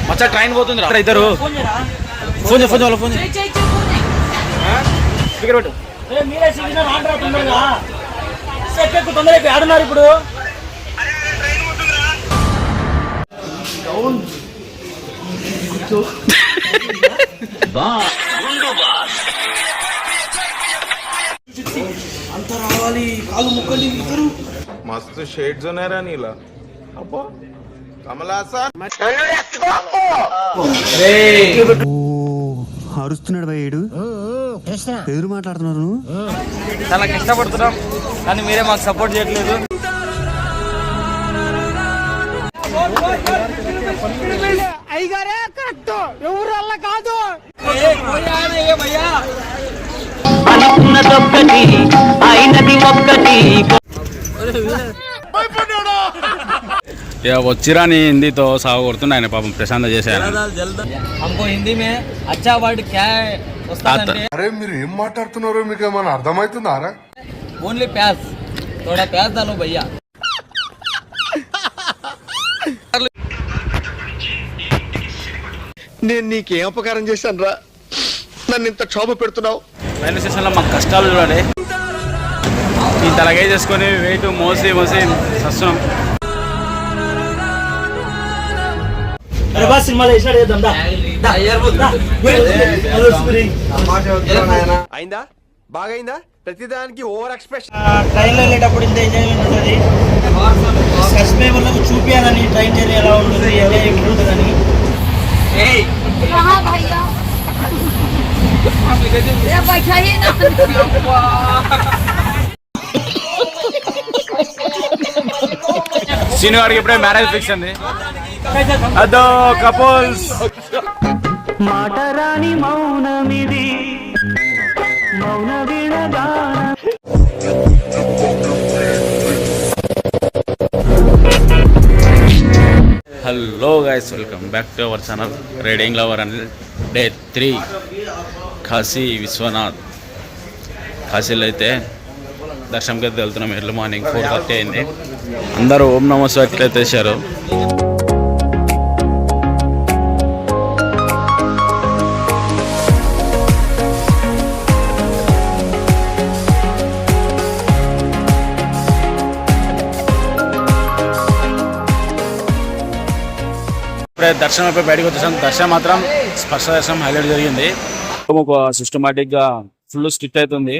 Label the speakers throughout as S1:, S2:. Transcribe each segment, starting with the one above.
S1: మచ్చా train పోతుంది రా ఇద్దరు. Phone phone phone phone speaker పెట్టు.
S2: మీరే సిగ్నల్ ఆంధ్రా తొందరగా సెక్కు తొందరగా ఆడున్నారు ఇప్పుడు. అంత రావాలి కాలు ముక్కలు ఇద్దరు.
S3: मस्त शेड जो नाही राणीला अप्पा कमला असा
S4: అరుస్తున్నాడు భయ్యుడు. ఎదురు మాట్లాడుతున్నారు.
S1: చాలా కష్టపడుతున్నాం కానీ మీరే మాకు సపోర్ట్ చేయట్లేదు.
S2: అయ్యగారే కరెక్ట్, ఎవరు వల్ల కాదు.
S5: అనుకున్నదొక్కటి అయినది ఒక్కటి.
S1: వచ్చిరాని హిందీతో సాగు కొడుతుండే ఆయన పాపం ప్రశాంత చేశారు.
S2: हमको हिंदी में अच्छा वर्ड क्या है వస్తాదంటే
S6: అరే మీరు ఏం మాట్లాడుతున్నారో మీకు ఏమైనా అర్థమవుతుందారా?
S2: ఓన్లీ ప్యాస్ थोड़ा प्याज डालो भैया.
S6: నేను నీకేం అపకారం చేశాను రా? నన్ను ఇంత క్షోభ పెడుతున్నావు.
S1: రైల్వే స్టేషన్లో మాకు కష్టాలు చూడాలి. ఈ తలగై చేసుకొని వెయిట్ మోసి మోసి వస్తున్నాం.
S2: సినిమాలో
S6: అయిందా? బాగైందా? ప్రతిదానికి ఓవర్ ఎక్స్ప్రెషన్.
S2: ట్రైన్లో వెళ్ళేటప్పుడు ఇంత ఎంజాయ్మెంట్ ఉంటుంది. సబ్స్క్రైబర్లకు చూపించాలని ట్రైన్ జర్నీ ఎలా ఉంటుంది, ఎంజాయ్ ఉంటుందని.
S1: సీను గారికి ఇప్పుడే మ్యారేజ్ ఫిక్స్ అండి. అదో కపుల్స్.
S5: మాటరాని మౌనమిది మౌన విడగాన.
S1: Hello guys, welcome back to our channel riding lover and day 3 Kashi Vishwanath. కాశీలో అయితే దర్శనంకి అయితే వెళ్తున్నాం. ఎర్లీ మార్నింగ్ 4:30 అయింది. అందరూ ఓం నమో శివాయ అయితే వేశారు. ఇప్పుడే దర్శనం అయిపోయి బయటకు వచ్చేసాం. దర్శనం మాత్రం స్పర్శ దర్శనం హైలైట్ జరిగింది. ఒక సిస్టమాటిక్గా ఫుల్ స్ట్రిక్ట్ అవుతుంది.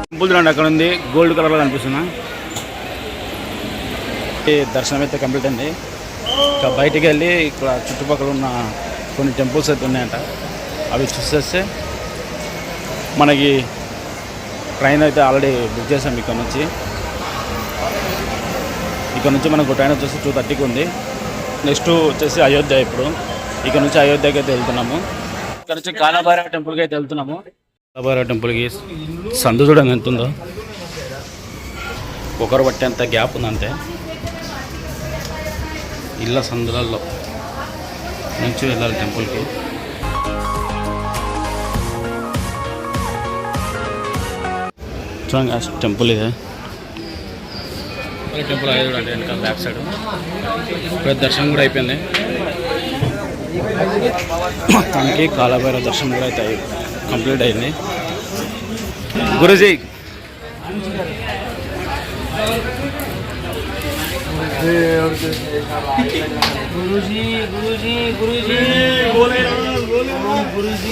S1: టెంపుల్ చూడండి అక్కడ ఉంది, గోల్డ్ కలర్లో కనిపిస్తున్నా. దర్శనం అయితే కంప్లీట్ అయింది. ఇంకా బయటికి వెళ్ళి ఇక్కడ చుట్టుపక్కల ఉన్న కొన్ని టెంపుల్స్ అయితే ఉన్నాయంట, అవి చూసేస్తే మనకి ట్రైన్ అయితే ఆల్రెడీ బుక్ చేసాం. ఇక్కడ నుంచి మనకు ట్రైన్ వచ్చేసి 2:30కి ఉంది. నెక్స్ట్ వచ్చేసి అయోధ్య. ఇప్పుడు ఇక్కడ నుంచి అయోధ్యకి అయితే వెళ్తున్నాము. ఇక్కడ నుంచి కాలభైరవ టెంపుల్కి అయితే వెళ్తున్నాము. కాలభైరవ టెంపుల్కి సందు చూడండి ఎంత ఉందో, ఒకరు పట్టేంత గ్యాప్ ఉందంటే. ఇళ్ళ సందులలో నుంచి వెళ్ళాలి టెంపుల్కి. చూడండి టెంపుల్ ఇదే. టెంపుల్ అదే చూడండి వెనకాల బ్యాక్ సైడ్. ఇప్పుడు దర్శనం కూడా అయిపోయింది. మొత్తానికి కాలభైరవ దర్శనం కూడా అయితే కంప్లీట్ అయింది. Guruji
S2: Guruji Guruji Guruji Guruji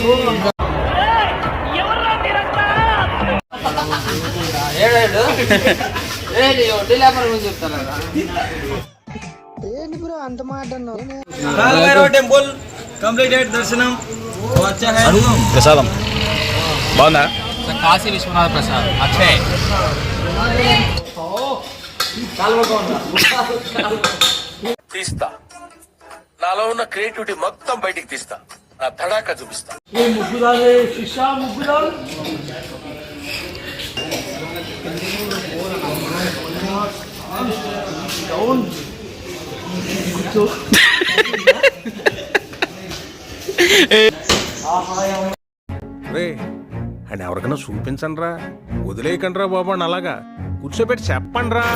S2: temple completed. దర్శనం
S1: ప్రసాదం బాగుందా?
S2: కాశీ విశ్వనాథ ప్రసాద్ అక్షయ్.
S7: తీస్తా, నాలో ఉన్న క్రియేటివిటీ మొత్తం బయటికి తీస్తా, నా తడాక చూపిస్తా.
S3: రే అండ్ ఎవరికైనా చూపించండి రా, వదిలేయకండి రా బాబు అని అలాగా కూర్చోబెట్టి చెప్పండి రా.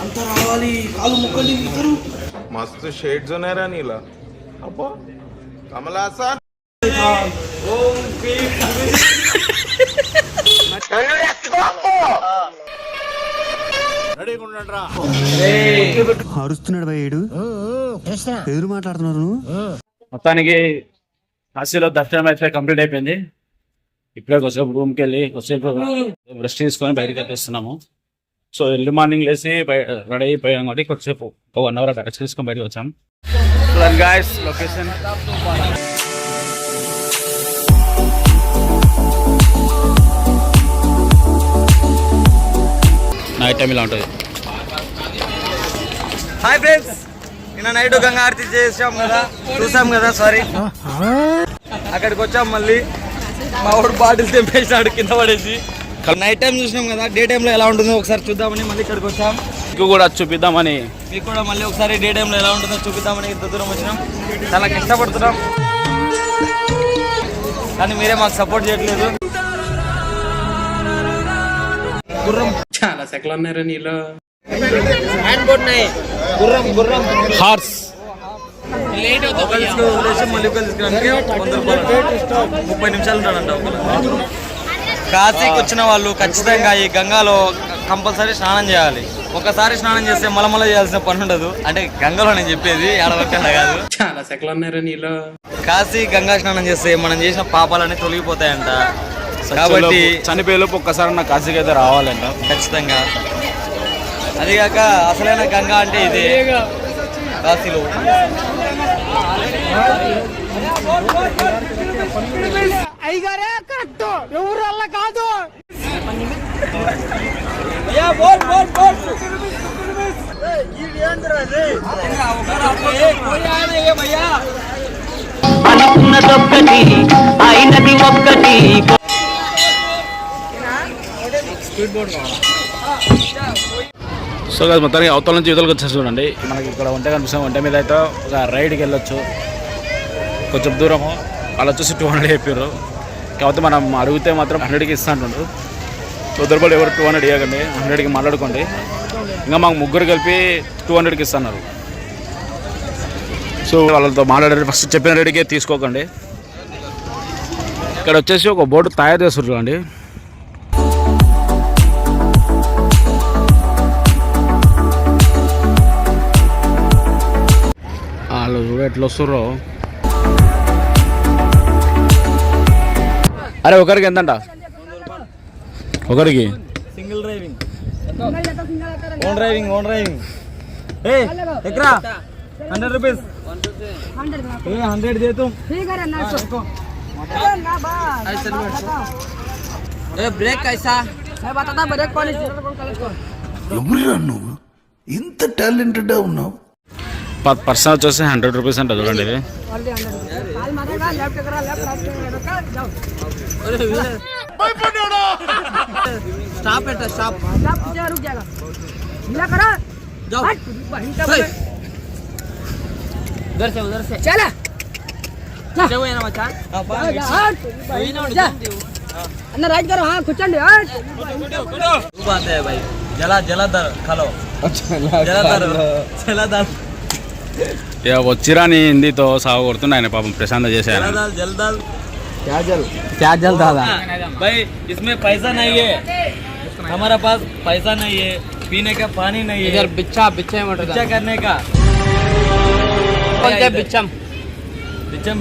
S2: అంత రావాలి, కాలు ముక్కలు ఇద్దరు.
S3: मस्त शेड्स होणार नीला अप्पा कमला असा
S4: అరుస్తున్నాడు భయ్యేడు. ఎదురు మాట్లాడుతున్నారు నువ్వు.
S1: మొత్తానికి కాశీలో దర్శనం అయితే కంప్లీట్ అయిపోయింది. ఇప్పుడే కొద్దిసేపు రూమ్కి వెళ్ళి కొద్దిసేపు రెస్ట్ తీసుకొని బయటకు వచ్చేస్తున్నాము. సో ఎర్లీ మార్నింగ్ లేసి రెడీ అయిపోయాం కాబట్టి కొద్దిసేపు 1 hour అట్లా రెస్ట్ తీసుకొని బయటకు వచ్చాం. గాయస్ లొకేషన్ నైట్ టైం ఇలా ఉంటుంది.
S2: హాయ్ ఫ్రెండ్స్, నిన్న నైట్ గంగా ఆరతి చూసాం కదా సారీ. అక్కడికి వచ్చాం, మళ్ళీ మా వాడు బాటిల్ తెంపేసినాడు కింద పడేసి. నైట్ టైం చూసినాం కదా, డే టైంలో ఎలా ఉంటుందో ఒకసారి చూద్దామని మళ్ళీ ఇక్కడికి వచ్చాం.
S1: మీకు కూడా చూపిద్దామని,
S2: మీకు కూడా మళ్ళీ ఒకసారి డే టైంలో ఎలా ఉంటుందో చూపిద్దామని ఇంత దూరం వచ్చినాం. చాలా కష్టపడుతున్నాం, కానీ మీరే మాకు సపోర్ట్ చేయట్లేదు. గుర్రం
S8: చాలా సెకలు ఉన్నారా నీలో.
S2: గుర్రం
S1: హార్స్
S2: వదిలేసి మళ్ళీ తీసుకురానికి 100 రూపాయలు, 30 నిమిషాలు ఉంటాడంట ఒకరు. కాశీకి వచ్చిన వాళ్ళు ఖచ్చితంగా ఈ గంగాలో కంపల్సరీ స్నానం చేయాలి. ఒకసారి స్నానం చేస్తే మళ్ళీ చేయాల్సిన పని ఉండదు. అంటే గంగలో నేను చెప్పేది ఏడవకుండా కాదు.
S8: చాలా సెకలు ఉన్నారా నీలో.
S2: కాశీ గంగా స్నానం చేస్తే మనం చేసిన పాపాలన్నీ తొలగిపోతాయంట. కాబట్టి
S1: చనిపోయేలోపు ఒక్కసారి నా కాశీకి అయితే రావాలంట
S2: ఖచ్చితంగా. అదిగాక అసలైన గంగా అంటే ఇదే కాశీలో.
S5: అనుకున్నదొక్కటి అయినది ఒక్కటి.
S1: సో కాదు మొత్తానికి అవతల నుంచి యువతలకు వచ్చేసి చూడండి. మనకి ఇక్కడ వంట కనిపిస్తాం. వంట మీద అయితే ఒక రైడ్కి వెళ్ళొచ్చు కొంచెం దూరము. వాళ్ళు వచ్చేసి 200 చెప్పారు. కాకపోతే మనం అడిగితే మాత్రం 100కి ఇస్తా అంటుండ్రు. తొందరపడి ఎవరు 200 ఇవ్వకండి, 100కి మాట్లాడుకోండి. ఇంకా మాకు ముగ్గురు కలిపి 200కి ఇస్తున్నారు. సో వాళ్ళతో మాట్లాడారు. ఫస్ట్ చెప్పిన రేటుకే తీసుకోకండి. ఇక్కడ వచ్చేసి ఒక బోర్డు తయారు చేస్తారు చూడండి. వాళ్ళు చూడ ఎట్లా వస్తుర్రో. అరే ఒకరికి ఎంతంట? ఒకరికి
S2: single driving, own driving, own driving. ఎక్కడా 100 రూపీస్ 100 दे तुम. ब्रेक कैसा? मैं बताता ब्रेक कॉलेज.
S9: ఎవరురా నువ్వు ఇంత టాలెంటెడ్ ఉన్నావు?
S1: పర్సన్ వచ్చేసి 100 రూపీస్ అంట చూడండి. ఇది
S2: स्टॉप है, स्टॉप रुक जाएगा. जाओ उधर से चला ना मचान. अन्ना राइट करो. हाँ కూర్చోండి. बात है भाई. जलाधर खलो. जलाधर
S1: ఇక వచ్చిరాని హిందీతో సాగు కొడుతున్నా ఆయన పాపం ప్రశాంత చేశాను.
S2: जलदाल क्या जल दादा भाई. इसमें पैसा नहीं है, हमारा पास पैसा नहीं है, पीने का पानी नहीं है. इधर बिच्छा करने का बोलते बिच्छम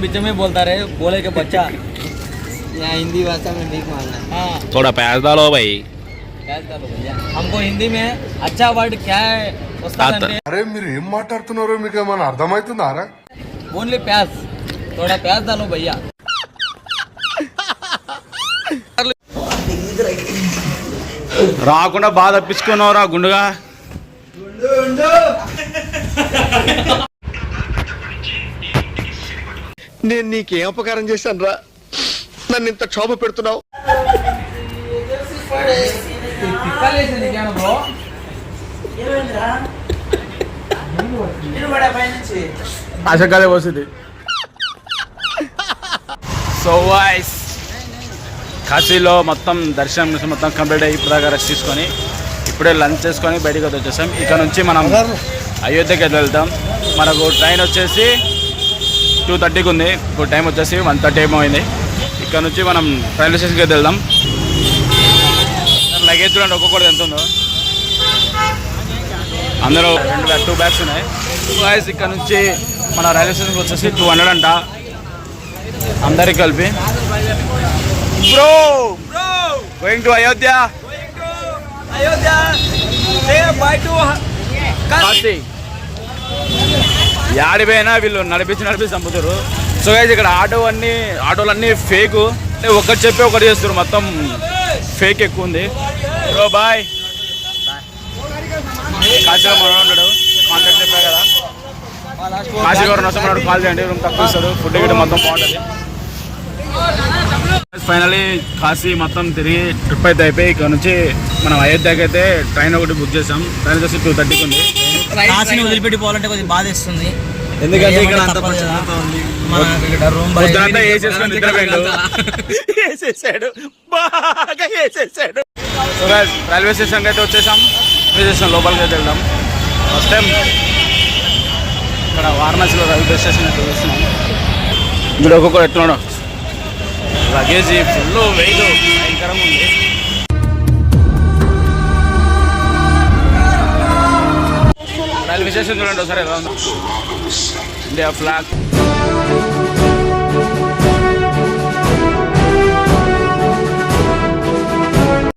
S2: बिच्छम में बोलता रहे. बोले के बच्चा यहाँ हिंदी भाषा में भीख मांगना. हाँ
S1: थोड़ा प्याज डालो भाई.
S2: हमको हिंदी में अच्छा वर्ड क्या है
S9: అరే మీరు ఏం మాట్లాడుతున్నారో మీకు ఏమైనా అర్థమవుతుందారా?
S2: ఓన్లీ ప్యాజ్. थोड़ा प्याज डालो भैया.
S1: రాకుండా బాధ తప్పించుకున్నావురా గుండుగా.
S6: నేను నీకేం అపకారం చేశాను రా నన్ను ఇంత క్షోభ పెడుతున్నావు?
S1: ఆశకాలే వస్తుంది. సో వాయిస్ కాశీలో మొత్తం దర్శనం మొత్తం కంప్లీట్ అయ్యి ఇప్పుడు దాకా రెస్ట్ తీసుకొని ఇప్పుడే లంచ్ చేసుకొని బయటికి వచ్చేసాం. ఇక్కడ నుంచి మనం అయోధ్యకి వెళ్తాం. మనకు ట్రైన్ వచ్చేసి 2:30కి ఉంది. ఇప్పుడు టైం వచ్చేసి 1:30 ఏమో అయింది. ఇక్కడ నుంచి మనం రైల్వే స్టేషన్కి వెళ్దాం. లగేజ్ చూడండి ఒక్కొక్కటి ఎంత ఉందో. అందరూ 2 బ్యాగ్స్ ఉన్నాయి. వాయిస్ ఇక్కడ నుంచి మన రైల్వే స్టేషన్కి వచ్చేసి 200 అంట అందరికి కలిపి. Bro going to Ayodhya. Kashi యాడిపోయినా వీళ్ళు నడిపించి చంపుతారు. సో గైస్ ఇక్కడ ఆటోలన్నీ ఫేక్. ఒకటి చెప్పి ఒకటి చేస్తారు. మొత్తం ఫేక్ ఎక్కువ ఉంది. Bro bye. కాశీలో మనం ఉన్నాడు కాంటాక్ట్ చెప్పా కదా. కాశీ గారు వస్తున్నాడు, కాల్ చేయండి. రూమ్ తక్కువ ఇస్తాడు. ఫుడ్ గిట్ట మొత్తం బాగుంటుంది. ఫైనలీ కాశీ మొత్తం తిరిగి ట్రిప్ అయితే అయిపోయి ఇక్కడ నుంచి మనం అయోధ్యకి అయితే ట్రైన్ ఒకటి బుక్ చేసాం. ట్రైన్ వచ్చేసి 2:30కి ఉంది.
S2: కాశీని వదిలిపెట్టి పోవాలంటే కొద్దిగా బాధ ఇస్తుంది.
S1: ఎందుకంటే ఇక్కడ అంత పొద్దునంతా వేసేసుకొని వేసేసాడు బాగా వేసేసాడు. రైల్వే స్టేషన్కి అయితే వచ్చేసాం. రైల్వే స్టేషన్ లోపలికి అయితే వెళ్దాం. ఫస్ట్ టైం ఇక్కడ వారణాసిలో రైల్వే స్టేషన్ అయితే చూస్తున్నాం. ఇప్పుడు ఒక్కొక్కరు ఎట్లా లగేజ్ ఫుల్ వెయిట్ భయంకరంగా ఉంది. రైల్వే స్టేషన్ చూడండి ఒకసారి ఎలా ఉందో. India flag.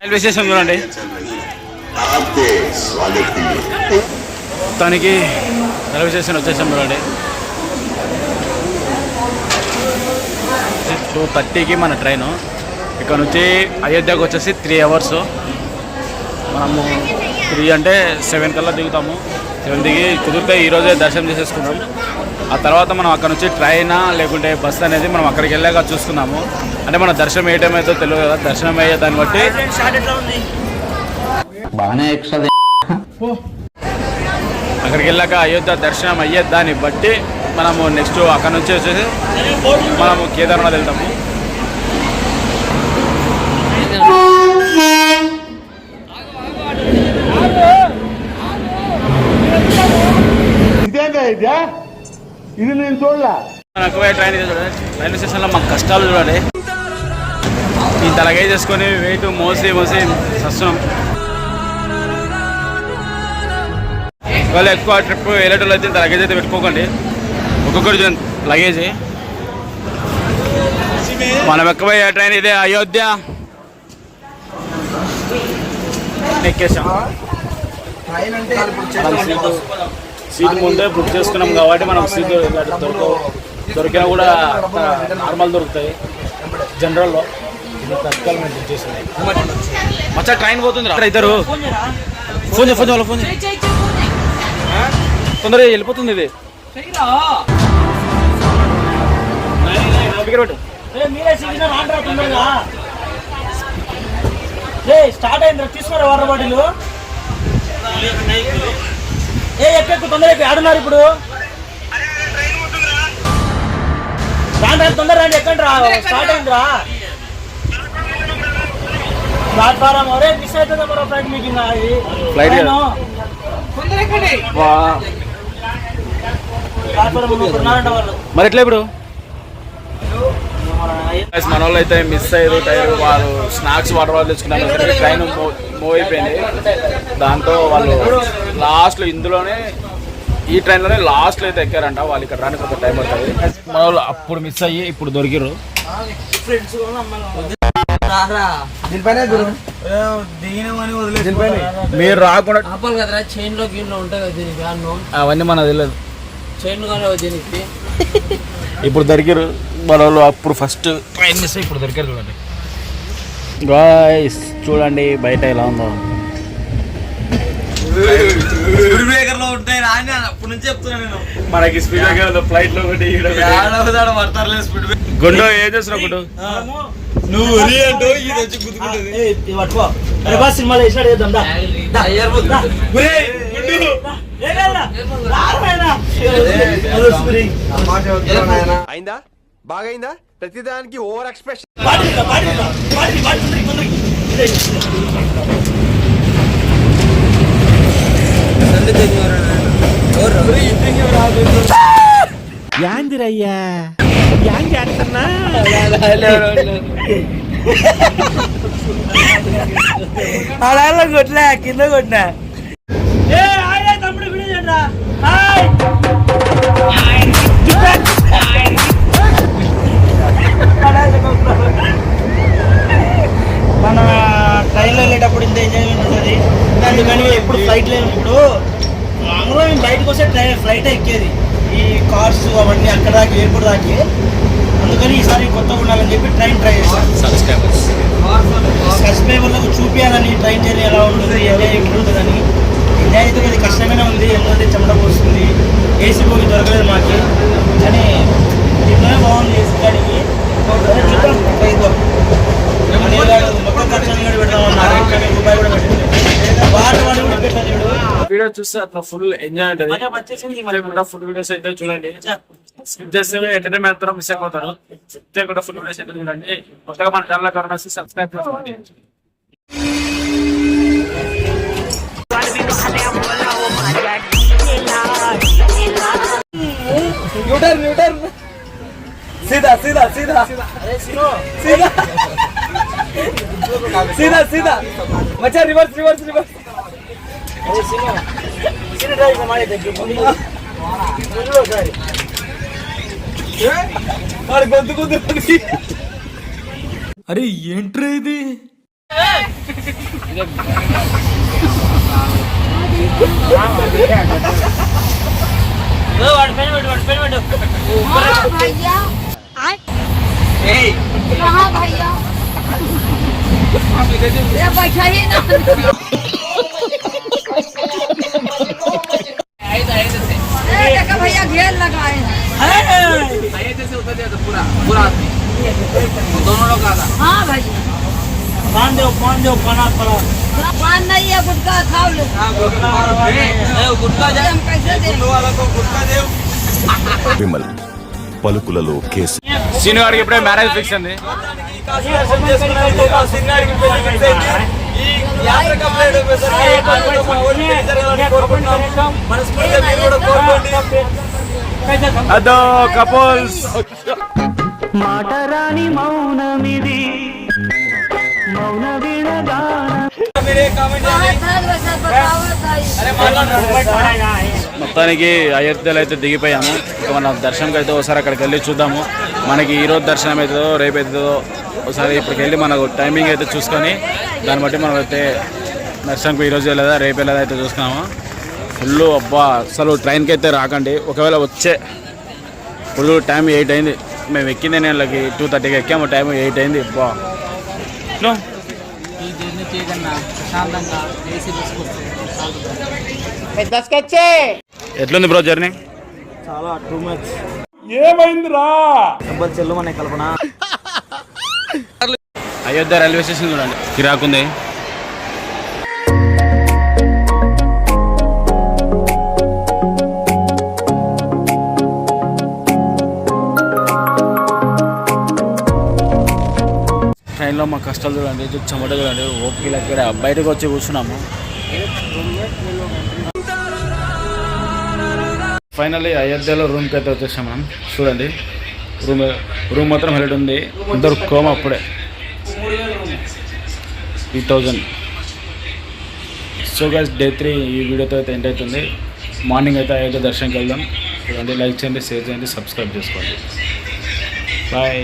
S1: రైల్వే స్టేషన్ చూడండి. మొత్తానికి రైల్వే స్టేషన్ వచ్చేసాం చూడండి. 2:30కి మన ట్రైను. ఇక్కడ నుంచి అయోధ్యకు వచ్చేసి 3 అవర్స్. మనము 3 అంటే 7 కల్లా దిగుతాము. 7 దిగి కుదిరితే ఈరోజే దర్శనం చేసేసుకున్నాం. ఆ తర్వాత మనం అక్కడ నుంచి ట్రైనా లేకుంటే బస్ అనేది మనం అక్కడికి వెళ్ళాక చూసుకున్నాము. అంటే మన దర్శనం ఏ టైం అయితే తెలియదు కదా. దర్శనం అయ్యే దాన్ని బట్టి అక్కడికి వెళ్ళాక అయోధ్య దర్శనం అయ్యే దాన్ని బట్టి మనము నెక్స్ట్ అక్కడ నుంచి వచ్చేసి మనము కేదార్నాథ్ వెళ్తాము.
S6: ఇది నేను చూడలే.
S1: ట్రైన్ రైల్వే స్టేషన్లో మాకు కష్టాలు చూడాలి. ఈ తలగై చేసుకొని వెయిట్ మోసి వస్తున్నాం. వాళ్ళు ఎక్కువ ట్రిప్ వెళ్ళేటోళ్ళు అయితే లగేజ్ అయితే పెట్టుకోకండి. ఒక్కొక్కటి లగేజ్. మనం ఎక్కబోయే ట్రైన్ ఇదే అయోధ్య. ఎక్కేసాం. సీట్ ముందే బుక్ చేసుకున్నాం కాబట్టి మనం సీట్ దొరికినా కూడా నార్మల్ దొరుకుతాయి జనరల్లో. ఇది తత్కాలం మేము బుక్ చేసినాయి. మచ్చా ట్రైన్ పోతుంది రా. ఇద్దరు ఫోన్ వాళ్ళ ఫోన్ తొందరగా వెళ్ళిపోతుంది. ఇది
S2: స్టార్ట్ అయింది. తీసుకురా వాటర్ బాటిల్. ఎక్కడికి తొందరగా ఆడున్నారు ఇప్పుడు. తొందర రండి. ఎక్కండి రా. స్టార్ట్ అయిందిరా ప్లాట్ఫారం. ఒరే మిస్ అవుతుంది మరో ఫ్లైట్. మీకు
S1: ఫ్లైట్ మరి ఎట్లా ఇప్పుడు మన వాళ్ళు అయితే మిస్ అయ్యారు. టైర్ వాళ్ళు స్నాక్స్ వాటర్ వాళ్ళు తెచ్చుకున్నారు. ట్రైన్ మూవ్ అయిపోయింది. దాంతో వాళ్ళు లాస్ట్లో ఇందులోనే ఈ ట్రైన్లోనే లాస్ట్లో అయితే ఎక్కారంట. వాళ్ళు ఇక్కడ రాని కొంత టైం పడుతుంది. మన వాళ్ళు అప్పుడు మిస్ అయ్యి ఇప్పుడు దొరికిరు. మీరు రాకుండా
S2: చైన్ లో గీన్ లో ఉంటాయి కదా దీనికి.
S1: అవన్నీ మనకు తెలియదు.
S2: చైన్ దీనికి
S1: ఇప్పుడు దొరికారు మన వాళ్ళు. అప్పుడు ఫస్ట్ ట్రైన్ మిస్ ఇప్పుడు దొరికారు. చూడండి గాయ్స్, చూడండి బయట ఎలా ఉందో.
S2: దగ్గరలో ఉంటాయి రాని అప్పటి నుంచి చెప్తున్నా నేను.
S1: మనకి స్పీడ్ బ్రేకర్ ఫ్లైట్ లో ఒకటి
S2: పడతారులేదు స్పీడ్ బ్రేక్.
S1: గుండు ఏం చేస్తున్నావు గుండు?
S2: నువ్వు ఉరి అంటూ ఇది వచ్చి గుద్దుకుంటుంది.
S10: సినిమాలో వేసినాడు చేద్దాం దా.
S6: అయిందా బాగైందా ప్రతిదానికి ఓవర్ ఎక్స్ప్రెషన్.
S4: యాందిరయ్యా యాంగ్ చేస్తున్నా
S10: అలా కొట్లే కింద కొట్టినా. తమ్ముడు విడియండి. మన ట్రైన్లో వెళ్ళేటప్పుడు ఇంత ఎంజాయ్మెంట్ ఉంటుంది. అందుకని ఎప్పుడు ఫ్లైట్లో ఇప్పుడు మామూలుగా మేము బయటకు వస్తే ఫ్లైట్ ఎక్కేది. ఈ కార్స్ అవన్నీ అక్కడ దాకా ఎయిర్పోర్ట్ దాకి. అందుకని ఈసారి కొత్తగా ఉండాలని చెప్పి ట్రైన్ ట్రై చేస్తాం. సబ్స్క్రైబర్లకు చూపించాలని ట్రైన్ జర్నీ ఎలా ఉంటుంది, ఎంజాయ్ ఉంటుందని. ఎంజాయ్ అయితే కొద్దిగా కష్టంగానే ఉంది, ఎందుకంటే చెమట పోస్తుంది, ఏసీ పోయి దొరకలేదు మాకు. కానీ ఇట్లనే బాగుంది ఏసీ గాడికి. చూద్దాం ట్రైన్లో మొత్తం ఖర్చు కూడా పెడతామన్నారు. రూపాయి కూడా పెట్టింది. వాటర్ వాడి కూడా పెట్టాలి.
S8: వీడియో చూస్తే అట్లా ఫుల్ ఎంజాయ్ ఉంటుంది. ఫుల్ వీడియోస్ అయితే చూడండి. స్కిప్ చేస్తే ఎంటర్టైన్మెంట్ మాత్రం మిస్ అయిపోతారు. చెప్తే కూడా ఫుల్ వీడియోస్ అయితే చూడండి. కొత్తగా మన ఛానల్ కరోనా సబ్స్క్రైబ్ చేసుకోండి.
S2: సీదా సీదా సీదా సీదా సీదా సీదా మచ్చా రివర్స్ రివర్స్ రివర్స్. గొంతు గొంతు. అరే ఏంట్రా ఇది?
S11: भैया घेर लगाए पूरा दोनों लोग आधा. हाँ भैया
S10: पान दो खाना पड़ा.
S11: पान नहीं है गुटखा खाओ लो.
S2: गुटखा
S11: हम कैसे दें?
S2: वाला को गुटखा दे.
S6: విమల్ పలుకులలో కేసు.
S1: సీను గారికి ఇప్పుడే మ్యారేజ్ ఫిక్స్ అండి. అదో కపుల్స్.
S5: మాటరాని మౌనమిది మౌన
S1: మొత్తానికి అయోధ్యలో అయితే దిగిపోయాము. ఇక మన దర్శనంకి అయితే ఒకసారి అక్కడికి వెళ్ళి చూద్దాము. మనకి ఈరోజు దర్శనం అవుతుందో రేపు అవుతుందో ఒకసారి ఇప్పటికి వెళ్ళి మనకు టైమింగ్ అయితే చూసుకొని దాన్ని బట్టి మనం అయితే దర్శనంకి ఈరోజు వెళ్ళదా రేపు వెళ్ళదా అయితే చూసుకున్నాము. ఫుల్ అబ్బా అసలు ట్రైన్కి అయితే రాకండి. ఒకవేళ వచ్చే ఫుల్ టైం 8 అయింది. మేము ఎక్కింది నేను 2:30కి ఎక్కాము. టైం 8 అయింది. అబ్బా ఎట్లుంది బ్రో జర్నీ?
S10: చాలా టూ మచ్.
S3: ఏమైందిరా?
S10: చెల్లు మన కల్పన.
S1: అయోధ్య రైల్వే స్టేషన్ చూడండి, కిరాకుంది. ట్రైన్లో మా కష్టాలు చూడండి, చెమట చూడండి. ఓపికలు అక్కడ బయటకు వచ్చి కూర్చున్నాము. ఫైనల్లీ అయోధ్యలో రూమ్కి అయితే వచ్చేసాం మనం. చూడండి రూమ్ మాత్రం హెల్డ్ ఉంది. అందరు కోమ అప్పుడే 3000. సో గైస్ డే 3 ఈ వీడియోతో అయితే ఎండ్ అవుతుంది. మార్నింగ్ అయితే అయోధ్య దర్శనంకి వెళ్దాం. చూడండి, లైక్ చేయండి, షేర్ చేయండి, సబ్స్క్రైబ్ చేసుకోండి. బాయ్.